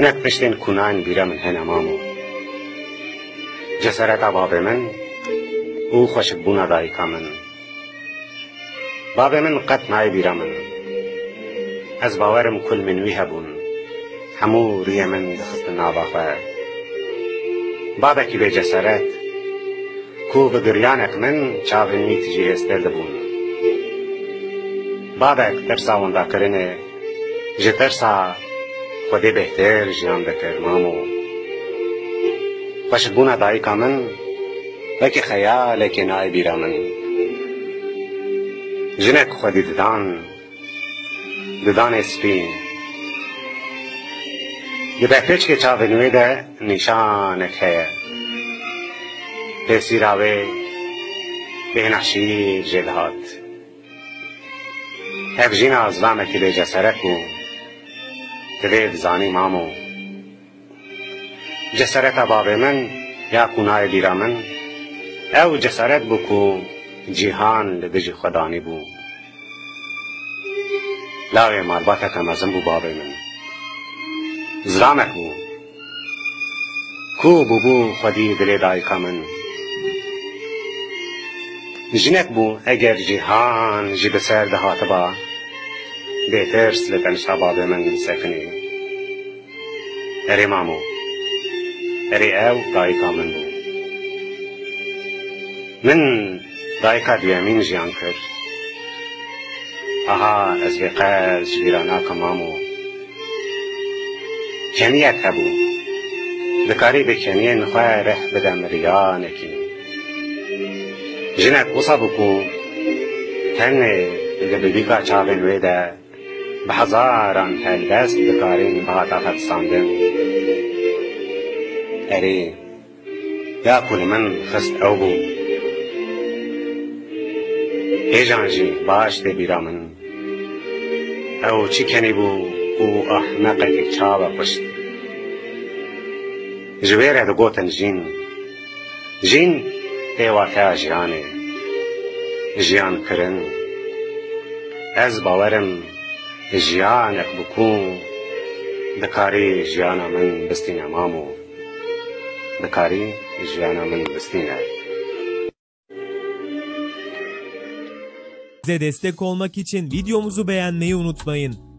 هنک پشتین کنان بیرا من هن امامو جسارت باب من او خوشک بونا دایکا من باب من قط نای بیرا من از باورم کل منوی هبون همو ریه من دخست ناباخواه بابکی به جسارت کو بگریانک من چاونی تجی استل دبون بابک ترسا وندا کرنه جه ترسا خودی بهتر جیان بکر مامو خوشک بونا دایکا من وکی خیال که نای بیرا من جنک خودی ددان اسپین یه بهترچ که چاونوی ده نشانک ہے پیسی راوی به نشیر جدهات هف جین آزوامه که به جسارت بو توید زانی مامو جسارت باب من یا کنای بیرا من او جسارت بو کو جیهان لدجی خدانی بو لاوی مالباتا کمازم بو باب من زرامک بو کو بو خودی دلی دایکا من جنک بو اگر جیهان جی بسر دهات با بهترس لتنشتا باب من سکنی اری مامو اری او دایکا من بو من دایکا دویمین جیان کر آها از بقاز جبیراناکا مامو کنیت هبو دکاری به کنیه نخواه رح بدم ریانکی جنک وصا بکو تنه لبدیکا چاون ویده به هزاران هلدست دکارین بغاطافت ساندن اری یا کل من خست او بو ای جانجی باش ده بیرا من او چی کنی بو او احمقتی چاوا پشت جویره دو گوتن جین ایواتا جیانه جیان کرن از باورم جیانک بکون دکاری جیانا من بستین امامو دکاری جیانا من بستینه Bize destek olmak için videomuzu beğenmeyi unutmayın.